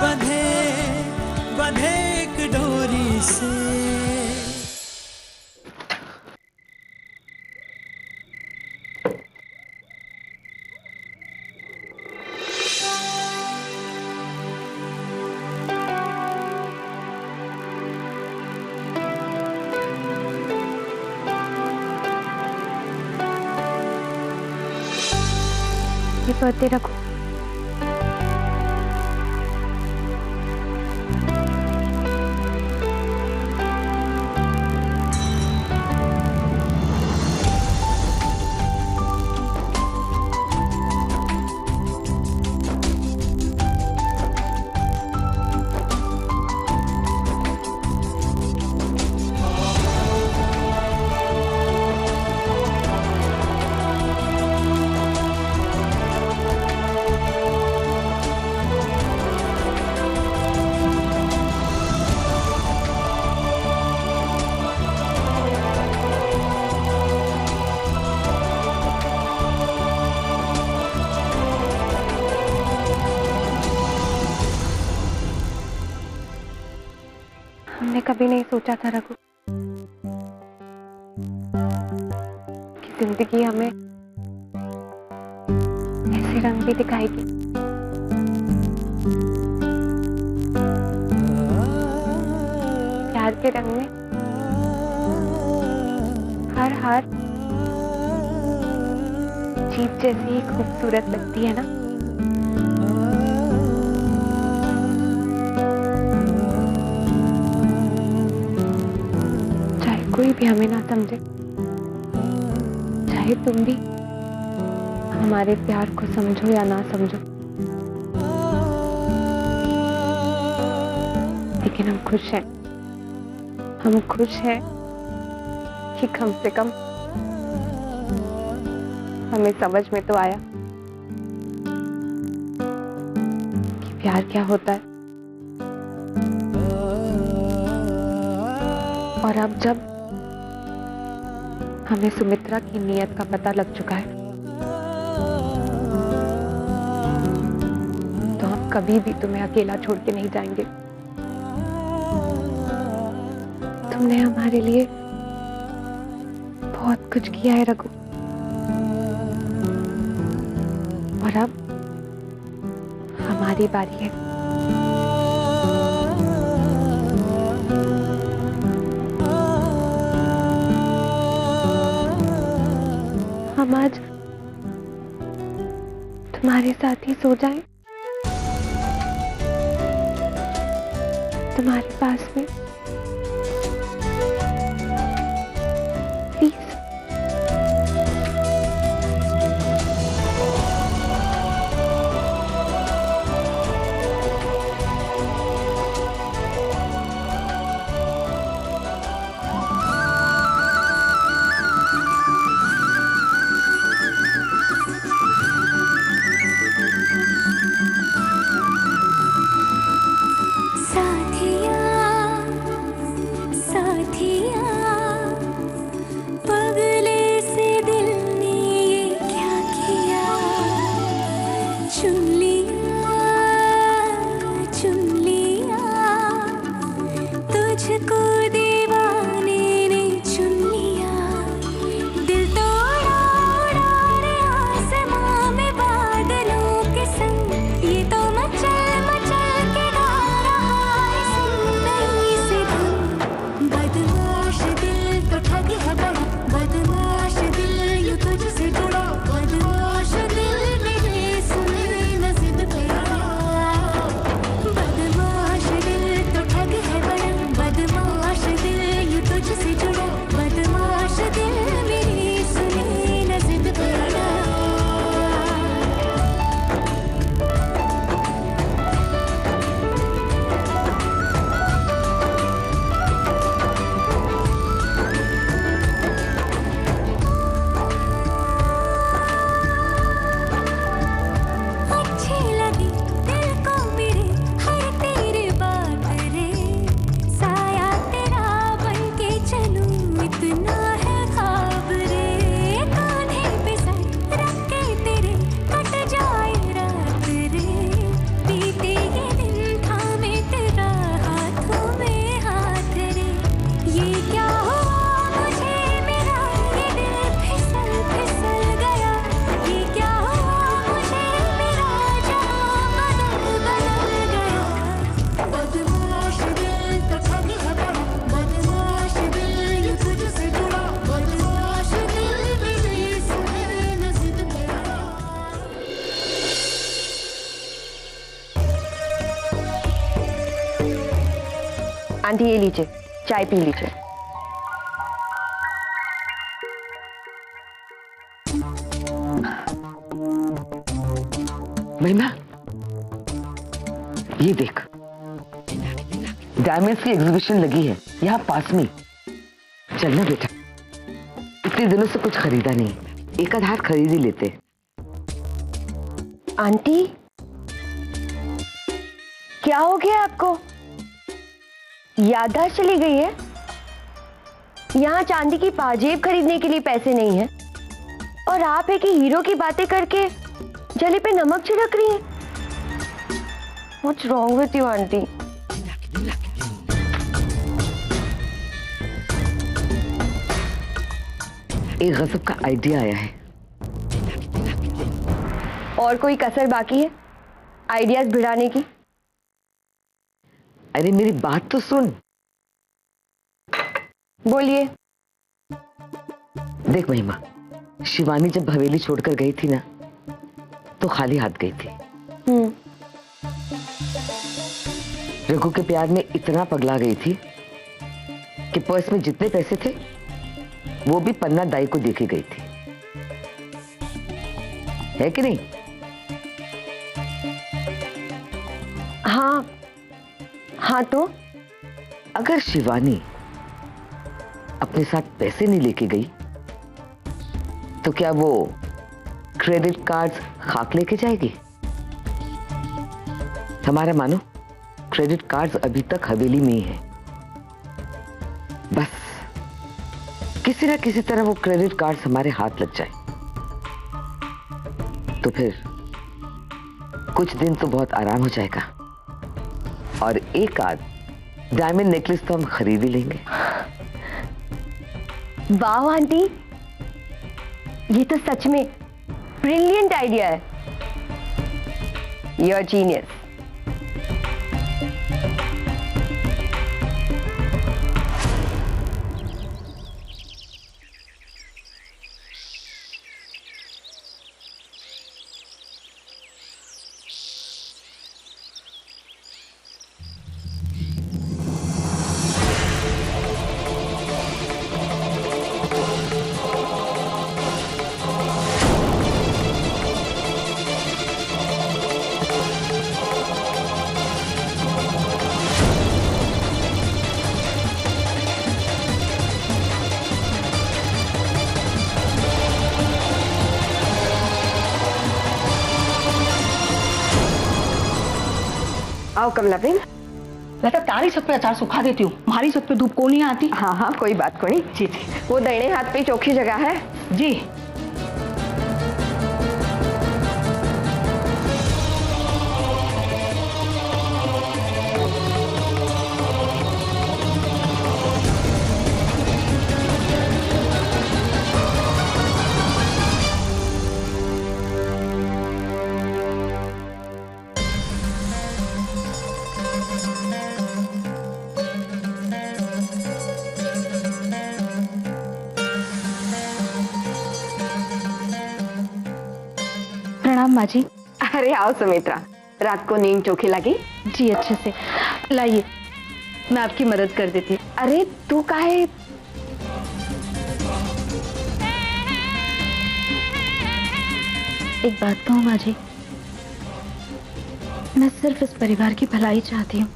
बंधे बंधे एक डोरी से। ये पढ़ते रखो। हमने कभी नहीं सोचा था रघु कि जिंदगी हमें ऐसे रंग भी दिखाएगी। प्यार के रंग में हर हार जीत जैसी ही खूबसूरत लगती है ना। कोई भी हमें ना समझे, चाहे तुम भी हमारे प्यार को समझो या ना समझो, लेकिन हम खुश हैं। हम खुश हैं कि कम से कम हमें समझ में तो आया कि प्यार क्या होता है। और अब जब हमें सुमित्रा की नीयत का पता लग चुका है, तो हम कभी भी तुम्हें अकेला छोड़ के नहीं जाएंगे। तुमने हमारे लिए बहुत कुछ किया है रघु, और अब हमारी बारी है। हम आज तुम्हारे साथ ही सो जाएं, तुम्हारे पास में। प्लीज। आंटी ये लीजिए, चाय पी लीजिए। महिमा, ये देख, डायमंड्स की एग्जीबिशन लगी है यहाँ पास में। चलना बेटा, इतने दिनों से कुछ खरीदा नहीं, एक आध हार खरीद ही लेते। आंटी क्या हो गया आपको? याददाश्त चली गई है? यहाँ चांदी की पाजेब खरीदने के लिए पैसे नहीं है और आप है कि हीरो की बातें करके जले पे नमक छिड़क रही हैं। What's wrong with you, aunty? एक गजब का आइडिया आया है। और कोई कसर बाकी है आइडियाज भिड़ाने की? अरे मेरी बात तो सुन। बोलिए। देख महिमा, शिवानी जब हवेली छोड़कर गई थी ना, तो खाली हाथ गई थी। रघु के प्यार में इतना पगला गई थी कि पर्स में जितने पैसे थे वो भी पन्ना दाई को देके गई थी, है कि नहीं? हाँ हाँ, तो अगर शिवानी अपने साथ पैसे नहीं लेके गई तो क्या वो क्रेडिट कार्ड्स खाक लेके जाएगी? हमारा मानो क्रेडिट कार्ड्स अभी तक हवेली में ही है। बस किसी ना किसी तरह वो क्रेडिट कार्ड्स हमारे हाथ लग जाए तो फिर कुछ दिन तो बहुत आराम हो जाएगा और एक आध डायमंड नेकलेस तो हम खरीद ही लेंगे। वाह आंटी, ये तो सच में ब्रिलियंट आइडिया है। You're genius। आओ कमला बहन। बेटा तारी छत पे अचार सुखा देती हूँ, हमारी छत पे धूप को नहीं आती। हाँ हाँ, कोई बात को नहीं। जी जी। वो दाहिने हाथ पे चौखी जगह है जी। प्रणाम माँ जी। अरे आओ सुमित्रा, रात को नींद चोखी लगी? जी अच्छे से। लाइए मैं आपकी मदद कर देती। अरे तू काहे? एक बात कहूँ माँ जी, मैं सिर्फ इस परिवार की भलाई चाहती हूँ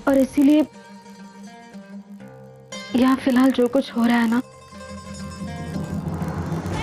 और इसीलिए यहाँ फिलहाल जो कुछ हो रहा है ना,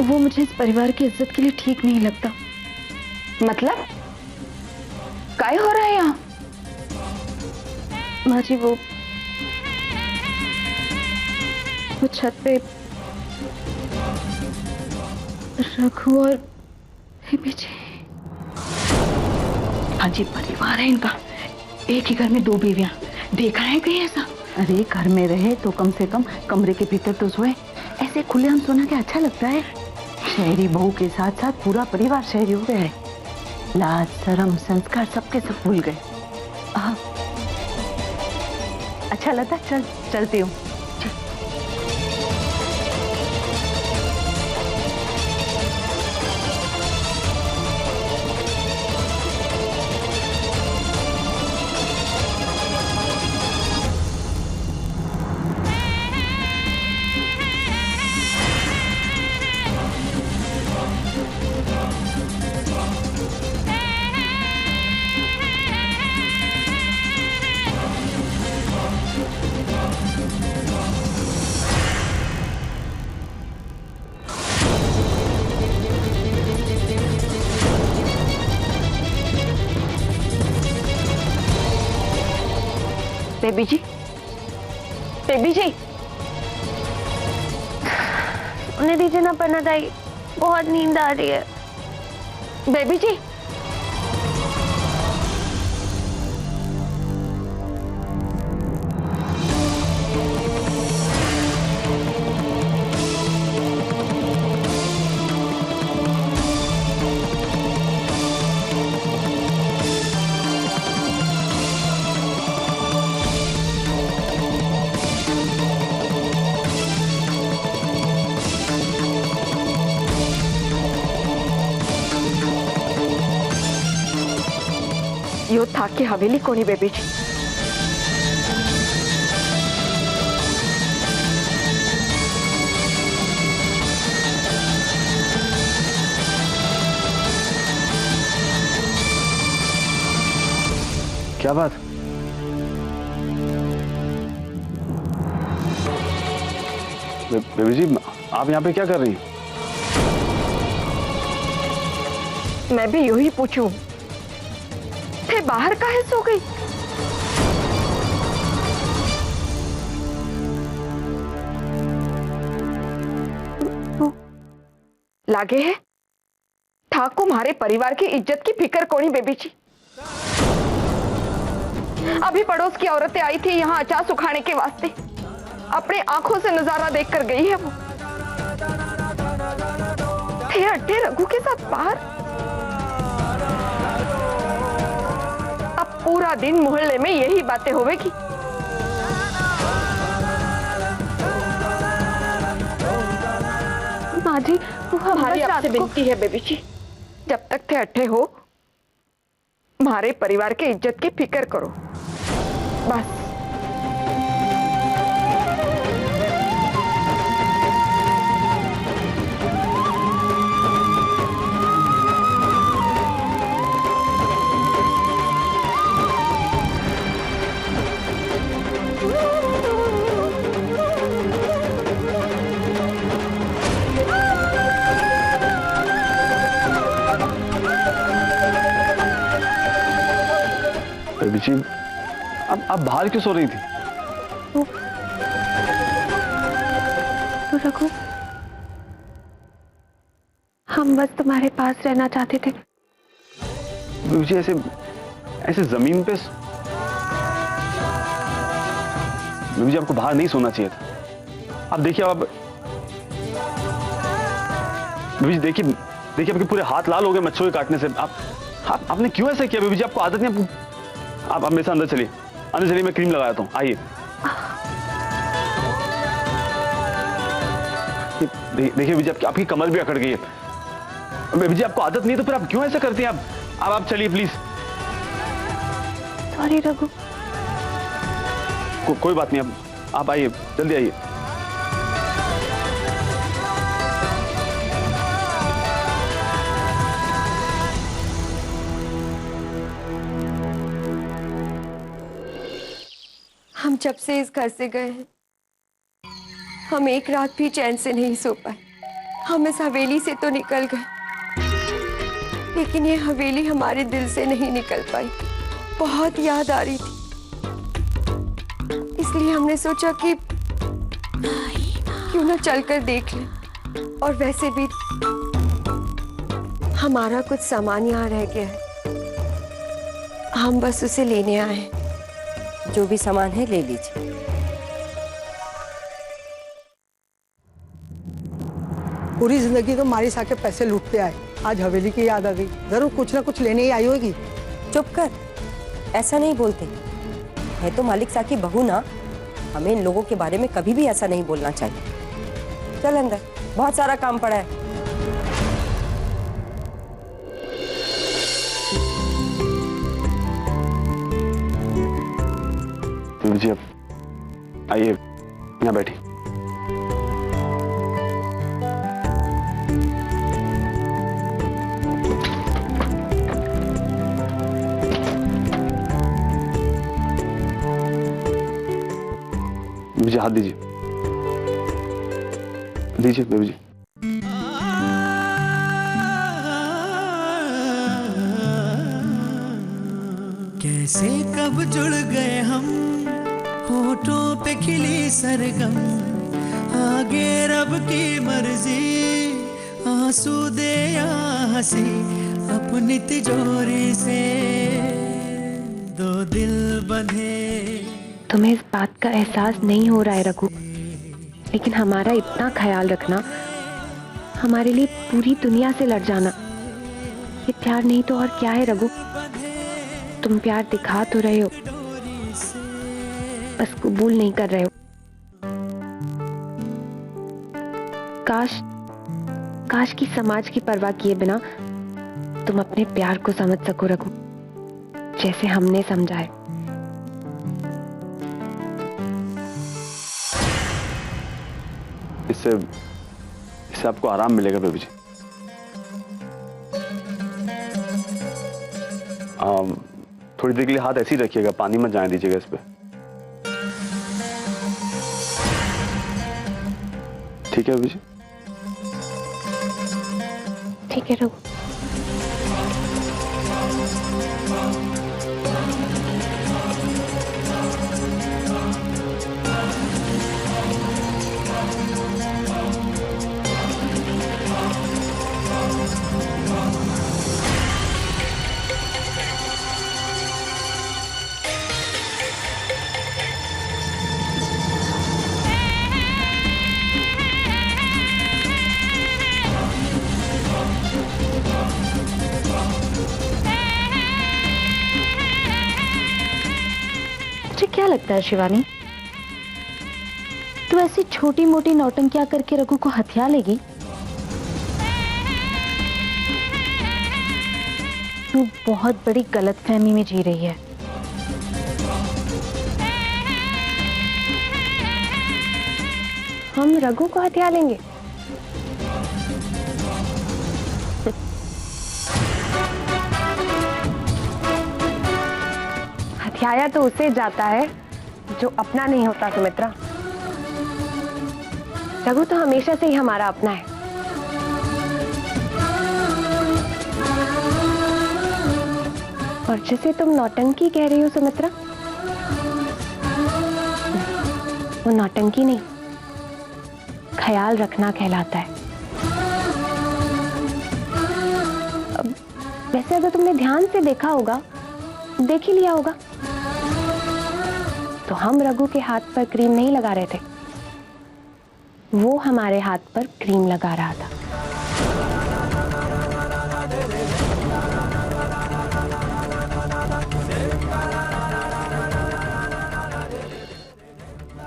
वो मुझे इस परिवार की इज्जत के लिए ठीक नहीं लगता। मतलब काय हो रहा है यहाँ? माँ जी वो छत पे रघु और पीछे। हाँ जी, परिवार है इनका, एक ही घर में दो बीवियां। देखा है कहीं ऐसा? अरे घर में रहे तो कम से कम कमरे के भीतर तो सोए, ऐसे खुलेआम सोना क्या अच्छा लगता है? शहरी बहू के साथ साथ पूरा परिवार शहरी हो गया है। लाज शर्म संस्कार सबके सब भूल गए। अच्छा लगता, चलती हूँ। बेबी जी, बेबी जी, उन्हें दीजिए ना पन्ना दाई, बहुत नींद आ रही है। बेबी जी, यो था की हवेली कोणी बेबी जी? क्या बात? बेबी जी, आप यहाँ पे क्या कर रही हैं? मैं भी यू ही पूछूं, थे बाहर काहे सो गई? लागे है ठाकुर हमारे परिवार की इज्जत की फिक्र कोनी बेबी जी। अभी पड़ोस की औरतें आई थी यहाँ अचार सुखाने के वास्ते, अपने आंखों से नजारा देखकर गई है वो। थे अड्डे रघु के साथ बाहर, अब पूरा दिन मोहल्ले में यही बातें होवेगी। माँ जी, हमारी आपसे विनती है बेबी जी, जब तक थे अट्ठे हो हमारे परिवार के इज्जत की फिक्र करो बस। बेबी जी, आप बाहर क्यों सो रही थी? तो रघु, हम बस तुम्हारे पास रहना चाहते थे। बेबी जी, ऐसे जमीन पे बेबी जी, आपको बाहर नहीं सोना चाहिए था। आप देखिए, आप बेबी जी देखिए आपके पूरे हाथ लाल हो गए मच्छरों के काटने से। आपने क्यों ऐसा किया बेबी जी? आपको आदत नहीं। आप मेरे साथ अंदर चलिए, मैं क्रीम लगाता हूँ, आइए। देखिए बेबी जी, आपकी कमर भी अकड़ गई है। बेबी जी, आपको आदत नहीं तो फिर आप क्यों ऐसा करती हैं? आप चलिए प्लीज। सॉरी रघु। कोई बात नहीं, आप आइए, जल्दी आइए। हम जब से इस घर से गए हैं, हम एक रात भी चैन से नहीं सो पाए। हम इस हवेली से तो निकल गए, लेकिन ये हवेली हमारे दिल से नहीं निकल पाई। बहुत याद आ रही थी, इसलिए हमने सोचा कि क्यों ना चलकर देख लें। और वैसे भी हमारा कुछ सामान यहाँ रह गया है, हम बस उसे लेने आए हैं। जो भी सामान है ले लीजिए। पूरी जिंदगी तो मारिस आके पैसे लूटते आए, आज हवेली की याद आ गई। जरूर कुछ ना कुछ लेने ही आई होगी। चुप कर, ऐसा नहीं बोलते। है तो मालिक साहब की बहू ना, हमें इन लोगों के बारे में कभी भी ऐसा नहीं बोलना चाहिए। चल अंदर, बहुत सारा काम पड़ा है। जी, आइए, यहाँ बैठी। मुझे हाथ दीजिए, बेबी जी। कैसे कब जुड़ गए हम होठों पे खिली सरगम, आगे रब की मर्जी, आंसू दे या हंसी अपनी तिजोरी से, दो दिल बंधे। तुम्हें इस बात का एहसास नहीं हो रहा है रघु, लेकिन हमारा इतना ख्याल रखना, हमारे लिए पूरी दुनिया से लड़ जाना, ये प्यार नहीं तो और क्या है रघु। तुम प्यार दिखा तो रहे हो, बस कबूल नहीं कर रहे हो। काश की समाज की परवाह किए बिना तुम अपने प्यार को समझ सको रघु, जैसे हमने समझा है। इससे आपको आराम मिलेगा बेबी जी। थोड़ी देर के लिए हाथ ऐसे ही रखिएगा, पानी मत जाने दीजिएगा इस पे। ठीक है बेबी जी? ठीक है रघु। क्या लगता है शिवानी, तू ऐसी छोटी मोटी नौटंकियां करके रघु को हथिया लेगी? तू बहुत बड़ी गलतफहमी में जी रही है। हम रघु को हथिया लेंगे? हथियाया तो उसे जाता है जो अपना नहीं होता सुमित्रा। रघु तो हमेशा से ही हमारा अपना है। और जिसे तुम नौटंकी कह रही हो सुमित्रा, वो नौटंकी नहीं, ख्याल रखना कहलाता है। वैसे अगर तुमने ध्यान से देखा होगा, देख ही लिया होगा, तो हम रघु के हाथ पर क्रीम नहीं लगा रहे थे, वो हमारे हाथ पर क्रीम लगा रहा था।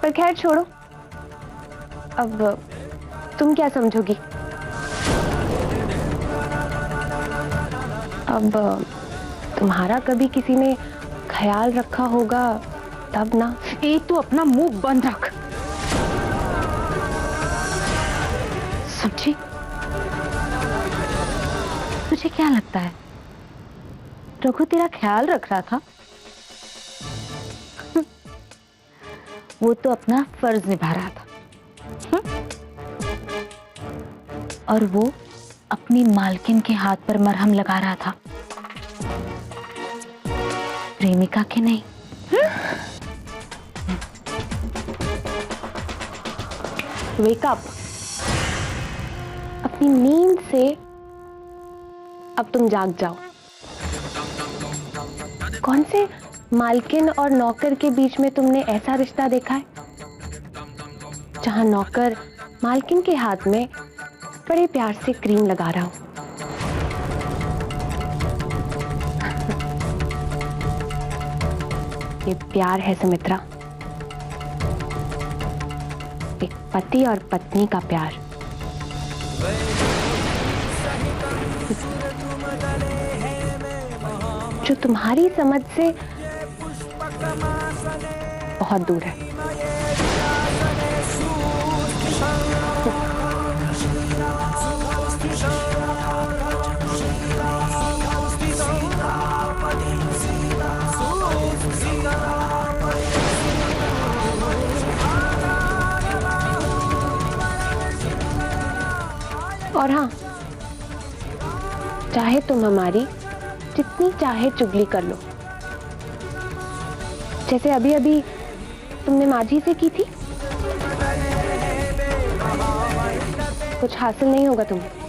पर खैर छोड़ो, अब तुम क्या समझोगी? अब तुम्हारा कभी किसी ने ख्याल रखा होगा तब ना। तू अपना मुंह बंद रख। समझी? तुझे क्या लगता है रघु तेरा ख्याल रख रहा था? वो तो अपना फर्ज निभा रहा था। और वो अपनी मालकिन के हाथ पर मरहम लगा रहा था, प्रेमिका के नहीं। वेक अप, अपनी नींद से अब तुम जाग जाओ। कौन से मालकिन और नौकर के बीच में तुमने ऐसा रिश्ता देखा है जहां नौकर मालकिन के हाथ में बड़े प्यार से क्रीम लगा रहा हो? ये प्यार है सुमित्रा, एक पति और पत्नी का प्यार। जो तुम्हारी समझ से बहुत दूर है। और हाँ, चाहे तुम हमारी जितनी चाहे चुगली कर लो, जैसे अभी अभी तुमने माझी से की थी? कुछ हासिल नहीं होगा तुम्हें।